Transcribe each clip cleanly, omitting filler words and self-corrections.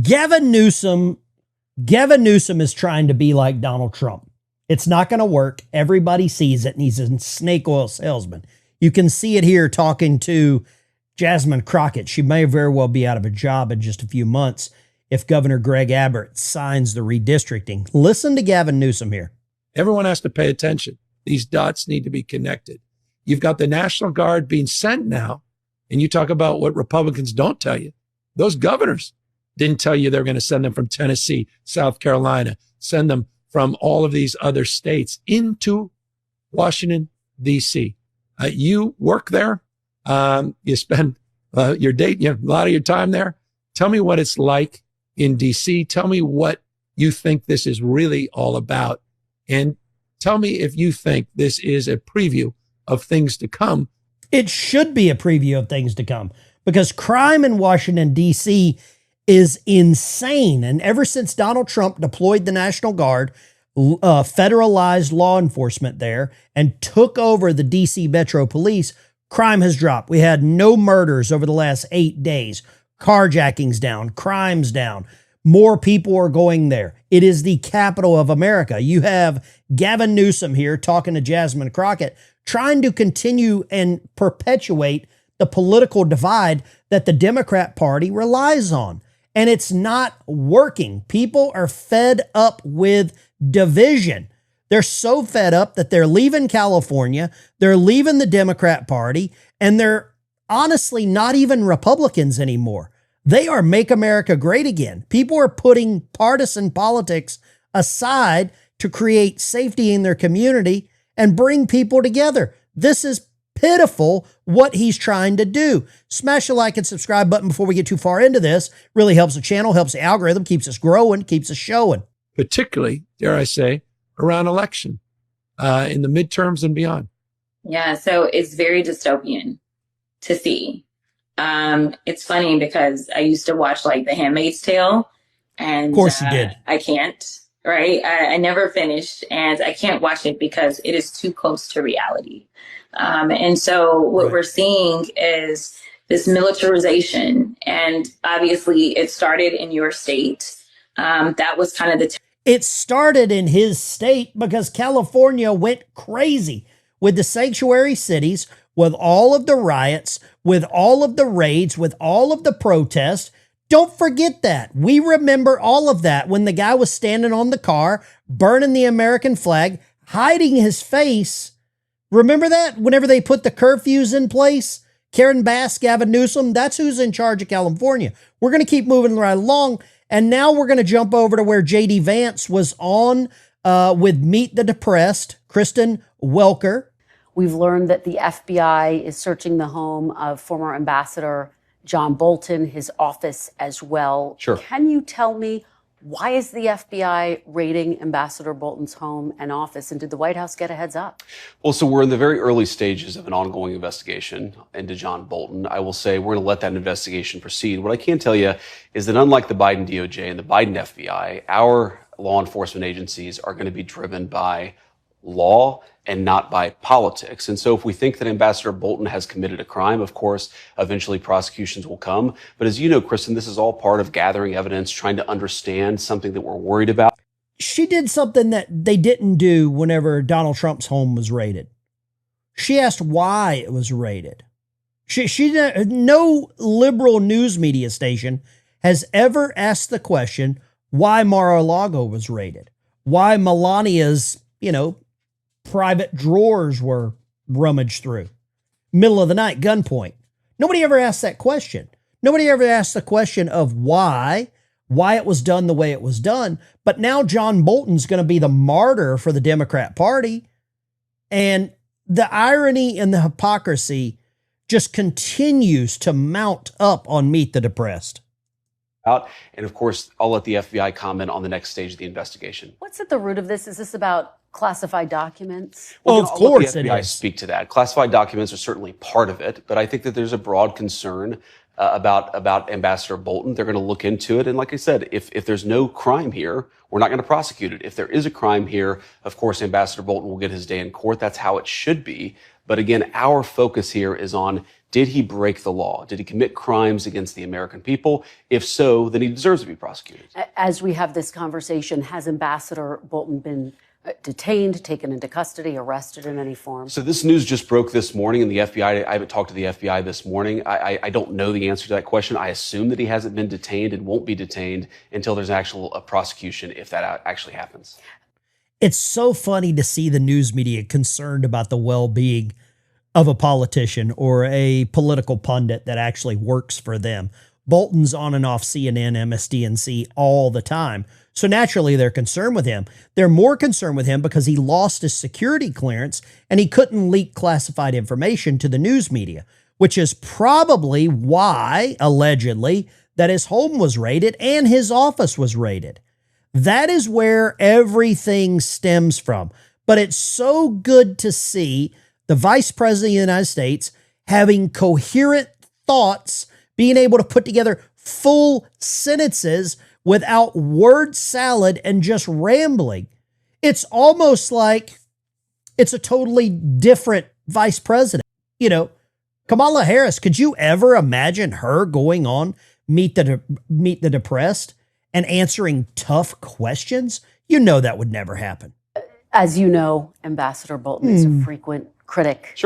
Gavin Newsom is trying to be like Donald Trump. It's not going to work. Everybody sees it, and he's a snake oil salesman. You can see it here talking to Jasmine Crockett. She may very well be out of a job in just a few months if Governor Greg Abbott signs the redistricting. Listen to Gavin Newsom here. Everyone has to pay attention. These dots need to be connected. You've got the National Guard being sent now, and you talk about what Republicans don't tell you. Those governors didn't tell you they're going to send them from Tennessee, South Carolina, send them from all of these other states into Washington, D.C. You work there. You spend a lot of your time there. Tell me what it's like in D.C. Tell me what you think this is really all about. And tell me if you think this is a preview of things to come. It should be a preview of things to come because crime in Washington, D.C. is insane. And ever since Donald Trump deployed the National Guard, federalized law enforcement there, and took over the D.C. Metro Police, crime has dropped. We had no murders over the last 8 days. Carjackings down, crimes down. More people are going there. It is the capital of America. You have Gavin Newsom here talking to Jasmine Crockett, trying to continue and perpetuate the political divide that the Democrat Party relies on. And it's not working. People are fed up with division. They're so fed up that they're leaving California, they're leaving the Democrat Party, and they're honestly not even Republicans anymore. They are Make America Great Again. People are putting partisan politics aside to create safety in their community and bring people together. This is pitiful what he's trying to do. Smash the like and subscribe button before we get too far into this. Really helps the channel, helps the algorithm, keeps us growing, keeps us showing. Particularly, dare I say, around election, in the midterms and beyond. Yeah, so it's very dystopian to see. It's funny because I used to watch like The Handmaid's Tale, and of course you did. I can't, right? I never finished, and I can't watch it because it is too close to reality. And so what we're seeing is this militarization, and obviously it started in your state. That was kind of the It started in his state because California went crazy with the sanctuary cities, with all of the riots, with all of the raids, with all of the protests. Don't forget that. We remember all of that when the guy was standing on the car, burning the American flag, hiding his face. Remember that? Whenever they put the curfews in place, Karen Bass, Gavin Newsom, that's who's in charge of California. We're going to keep moving right along. And now we're going to jump over to where J.D. Vance was on with Meet the Depressed, Kristen Welker. We've learned that the FBI is searching the home of former Ambassador John Bolton, his office as well. Sure. Can you tell me, why is the FBI raiding Ambassador Bolton's home and office? And did the White House get a heads up? Well, so we're in the very early stages of an ongoing investigation into John Bolton. I will say we're going to let that investigation proceed. What I can tell you is that unlike the Biden DOJ and the Biden FBI, our law enforcement agencies are going to be driven by law and not by politics. And so if we think that Ambassador Bolton has committed a crime, of course, eventually prosecutions will come. But as you know, Kristen, this is all part of gathering evidence, trying to understand something that we're worried about. She did something that they didn't do whenever Donald Trump's home was raided. She asked why it was raided. No liberal news media station has ever asked the question why Mar-a-Lago was raided, why Melania's, private drawers were rummaged through. Middle of the night, gunpoint. Nobody ever asked that question. Nobody ever asked the question of why it was done the way it was done. But now John Bolton's going to be the martyr for the Democrat Party. And the irony and the hypocrisy just continues to mount up on Meet the Depressed. And of course, I'll let the FBI comment on the next stage of the investigation. What's at the root of this? Is this about classified documents? Well, of course it is. Speak to that. Classified documents are certainly part of it, but I think that there's a broad concern about Ambassador Bolton. They're going to look into it. And like I said, if there's no crime here, we're not going to prosecute it. If there is a crime here, of course, Ambassador Bolton will get his day in court. That's how it should be. But again, our focus here is on, did he break the law? Did he commit crimes against the American people? If so, then he deserves to be prosecuted. As we have this conversation, has Ambassador Bolton been detained, taken into custody, arrested in any form? So this news just broke this morning, and the FBI, I haven't talked to the FBI this morning. I don't know the answer to that question. I assume that he hasn't been detained and won't be detained until there's a prosecution, if that actually happens. It's so funny to see the news media concerned about the well-being of a politician or a political pundit that actually works for them. Bolton's on and off CNN, MSDNC all the time. So naturally, they're concerned with him. They're more concerned with him because he lost his security clearance and he couldn't leak classified information to the news media, which is probably why, allegedly, that his home was raided and his office was raided. That is where everything stems from. But it's so good to see the Vice President of the United States having coherent thoughts, being able to put together full sentences without word salad and just rambling. It's almost like it's a totally different vice president. You know, Kamala Harris, could you ever imagine her going on Meet the Depressed and answering tough questions? You know that would never happen. As you know, Ambassador Bolton is a frequent critic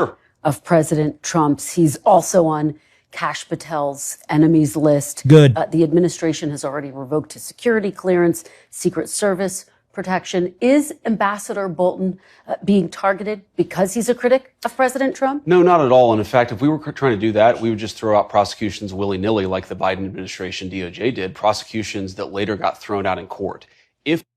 of President Trump's. He's also on Kash Patel's enemies list. Good. The administration has already revoked his security clearance, Secret Service protection. Is Ambassador Bolton being targeted because he's a critic of President Trump? No, not at all. And in fact, if we were trying to do that, we would just throw out prosecutions willy-nilly like the Biden administration DOJ did, prosecutions that later got thrown out in court.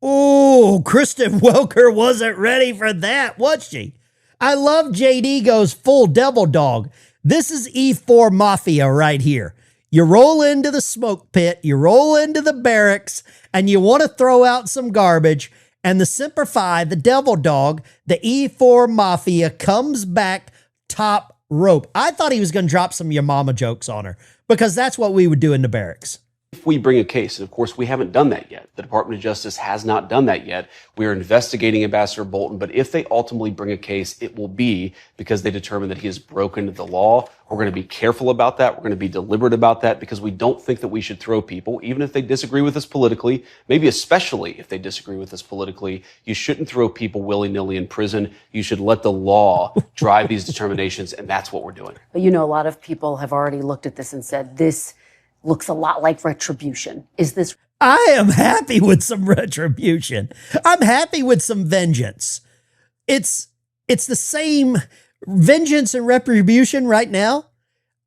Oh, Kristen Welker wasn't ready for that, was she? I love JD goes full devil dog. This is E4 Mafia right here. You roll into the smoke pit, you roll into the barracks, and you want to throw out some garbage, and the Semper Fi, the devil dog, the E4 Mafia comes back top rope. I thought he was going to drop some your mama jokes on her, because that's what we would do in the barracks. If we bring a case, and of course we haven't done that yet, the Department of Justice has not done that yet. We are investigating Ambassador Bolton, but if they ultimately bring a case, it will be because they determine that he has broken the law. We're going to be careful about that. We're going to be deliberate about that because we don't think that we should throw people, even if they disagree with us politically, maybe especially if they disagree with us politically. You shouldn't throw people willy-nilly in prison. You should let the law drive these determinations, and that's what we're doing. But you know, a lot of people have already looked at this and said, this looks a lot like retribution. Is this? I am happy with some retribution. I'm happy with some vengeance. It's the same vengeance and retribution right now.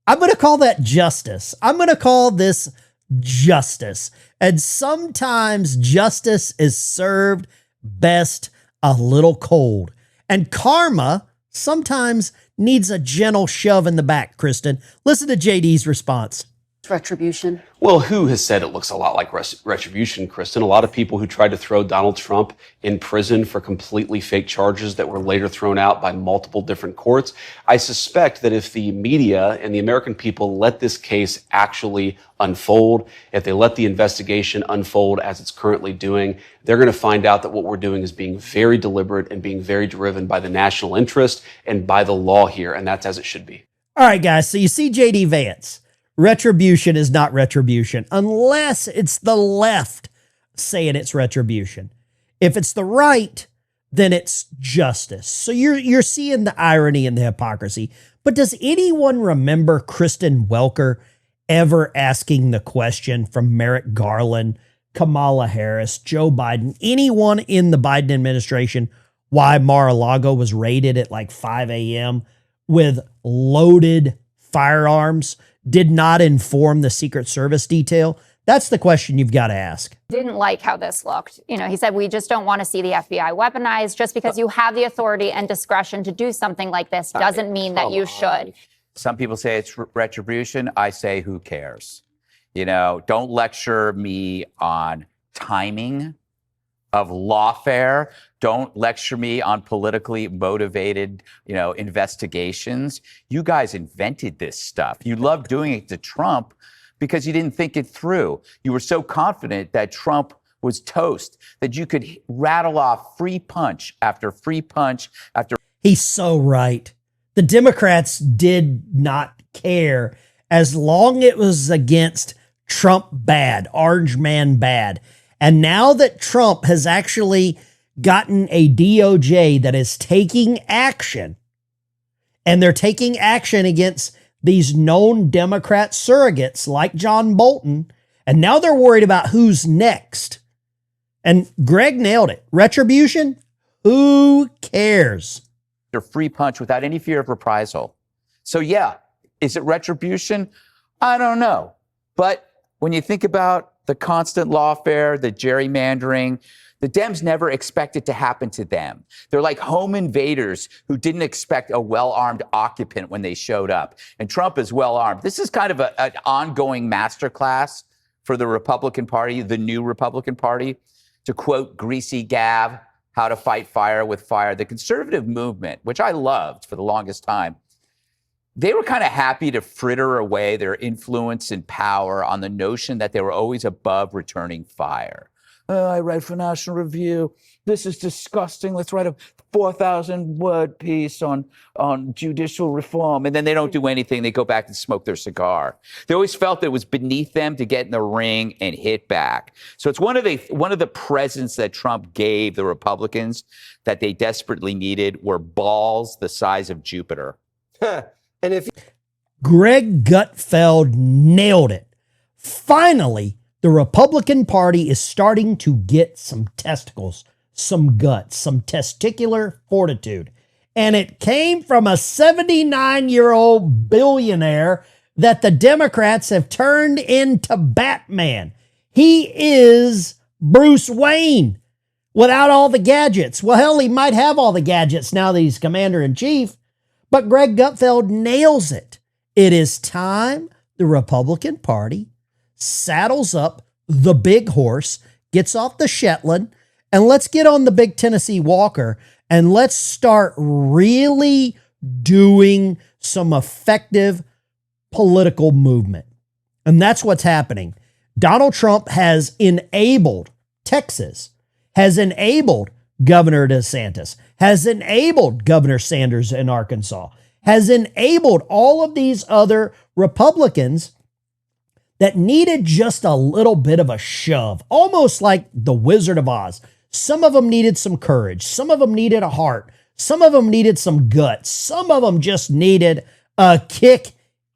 I'm going to call that justice. I'm going to call this justice. And sometimes justice is served best a little cold. And karma sometimes needs a gentle shove in the back, Kristen. Listen to JD's response. Retribution? Well, who has said it looks a lot like retribution, Kristen? A lot of people who tried to throw Donald Trump in prison for completely fake charges that were later thrown out by multiple different courts. I suspect that if the media and the American people let this case actually unfold, if they let the investigation unfold as it's currently doing, they're going to find out that what we're doing is being very deliberate and being very driven by the national interest and by the law here, and that's as it should be. All right, guys, so you see JD Vance. Retribution is not retribution unless it's the left saying it's retribution. If it's the right, then it's justice. So you're seeing the irony and the hypocrisy. But does anyone remember Kristen Welker ever asking the question from Merrick Garland, Kamala Harris, Joe Biden, anyone in the Biden administration, why Mar-a-Lago was raided at like 5 a.m. with loaded firearms? Did not inform the Secret Service detail? That's the question you've got to ask. Didn't like how this looked. You know, he said, we just don't want to see the FBI weaponized. Just because you have the authority and discretion to do something like this doesn't mean that you should. Some people say it's retribution. I say, who cares? You know, don't lecture me on timing of lawfare. Don't lecture me on politically motivated, investigations. You guys invented this stuff. You loved doing it to Trump because you didn't think it through. You were so confident that Trump was toast, that you could rattle off free punch after free punch after. He's so right. The Democrats did not care as long it was against Trump bad, Orange Man bad. And now that Trump has actually gotten a DOJ that is taking action, and they're taking action against these known Democrat surrogates like John Bolton, and now they're worried about who's next. And Greg nailed it. Retribution? Who cares? Their free punch without any fear of reprisal. So yeah, is it retribution? I don't know. But when you think about the constant lawfare, the gerrymandering, the Dems never expect it to happen to them. They're like home invaders who didn't expect a well-armed occupant when they showed up. And Trump is well-armed. This is kind of an ongoing masterclass for the Republican Party, the new Republican Party. To quote Greasy Gav, how to fight fire with fire. The conservative movement, which I loved for the longest time, they were kind of happy to fritter away their influence and power on the notion that they were always above returning fire. Oh, I write for National Review. This is disgusting. Let's write a 4,000-word piece on judicial reform. And then they don't do anything. They go back and smoke their cigar. They always felt that it was beneath them to get in the ring and hit back. So it's one of the presents that Trump gave the Republicans that they desperately needed were balls the size of Jupiter. And if Greg Gutfeld nailed it. Finally, the Republican Party is starting to get some testicles, some guts, some testicular fortitude. And it came from a 79-year-old billionaire that the Democrats have turned into Batman. He is Bruce Wayne without all the gadgets. Well, hell, he might have all the gadgets now that he's commander-in-chief, but Greg Gutfeld nails it. It is time the Republican Party saddles up the big horse, gets off the Shetland, and let's get on the big Tennessee Walker, and let's start really doing some effective political movement. And that's what's happening. Donald Trump has enabled Texas, has enabled Governor DeSantis, has enabled Governor Sanders in Arkansas, has enabled all of these other Republicans that needed just a little bit of a shove, almost like the Wizard of Oz. Some of them needed some courage. Some of them needed a heart. Some of them needed some guts. Some of them just needed a kick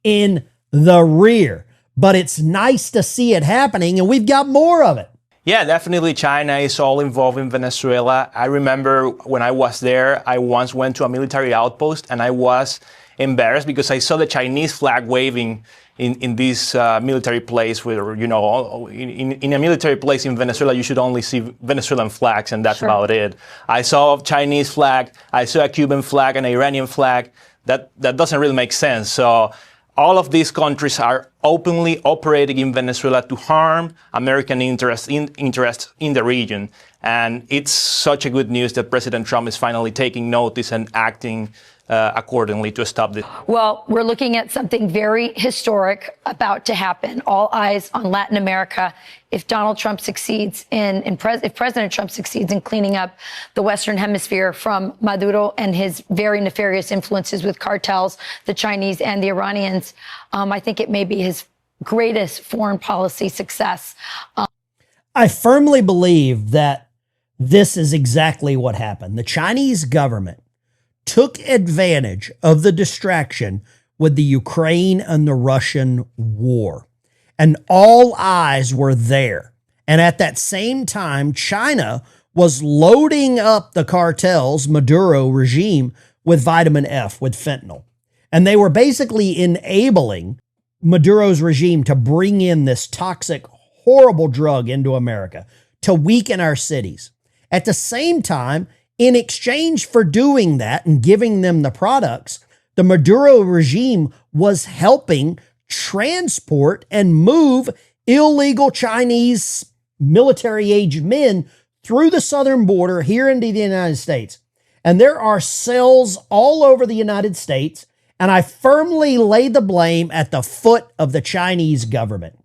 in the rear. But it's nice to see it happening, and we've got more of it. Yeah, definitely China is all involved in Venezuela. I remember when I was there, I once went to a military outpost and I was embarrassed because I saw the Chinese flag waving in this military place where, in a military place in Venezuela, you should only see Venezuelan flags, and that's about it. I saw a Chinese flag, I saw a Cuban flag, an Iranian flag. That doesn't really make sense. So all of these countries are openly operating in Venezuela to harm American interests in the region. And it's such a good news that President Trump is finally taking notice and acting accordingly to stop this. Well, we're looking at something very historic about to happen. All eyes on Latin America. If Donald Trump succeeds if President Trump succeeds in cleaning up the Western Hemisphere from Maduro and his very nefarious influences with cartels, the Chinese and the Iranians, I think it may be his greatest foreign policy success. I firmly believe that this is exactly what happened. The Chinese government took advantage of the distraction with the Ukraine and the Russian war. And all eyes were there. And at that same time, China was loading up the cartel's Maduro regime with vitamin F, with fentanyl. And they were basically enabling Maduro's regime to bring in this toxic, horrible drug into America to weaken our cities. At the same time, in exchange for doing that and giving them the products, the Maduro regime was helping transport and move illegal Chinese military-aged men through the southern border here into the United States. And there are cells all over the United States. And I firmly lay the blame at the foot of the Chinese government.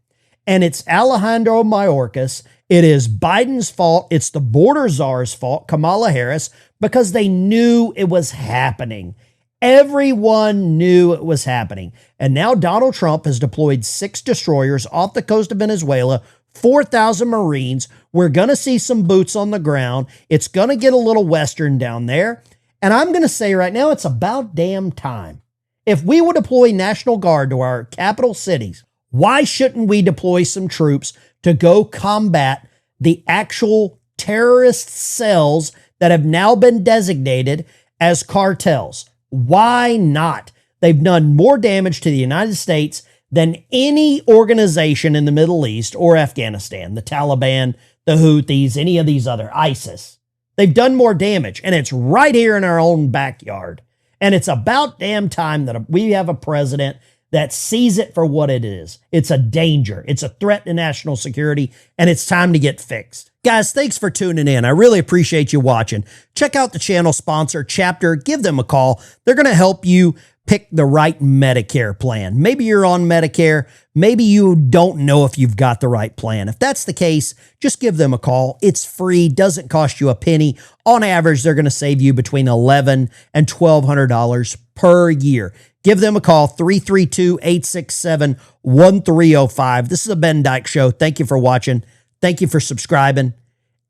And it's Alejandro Mayorkas. It is Biden's fault. It's the border czar's fault, Kamala Harris, because they knew it was happening. Everyone knew it was happening. And now Donald Trump has deployed 6 destroyers off the coast of Venezuela, 4,000 Marines. We're going to see some boots on the ground. It's going to get a little Western down there. And I'm going to say right now, it's about damn time. If we would deploy National Guard to our capital cities, why shouldn't we deploy some troops to go combat the actual terrorist cells that have now been designated as cartels? Why not? They've done more damage to the United States than any organization in the Middle East or Afghanistan, the Taliban, the Houthis, any of these other, ISIS. They've done more damage, and it's right here in our own backyard. And it's about damn time that we have a president that sees it for what it is. It's a danger. It's a threat to national security, and it's time to get fixed. Guys, thanks for tuning in. I really appreciate you watching. Check out the channel sponsor, Chapter. Give them a call. They're going to help you pick the right Medicare plan. Maybe you're on Medicare. Maybe you don't know if you've got the right plan. If that's the case, just give them a call. It's free, doesn't cost you a penny. On average, they're going to save you between $1,100 and $1,200 per year. Give them a call, 332-867-1305. This is a Ben Dykes Show. Thank you for watching. Thank you for subscribing.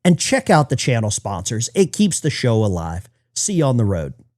And check out the channel sponsors. It keeps the show alive. See you on the road.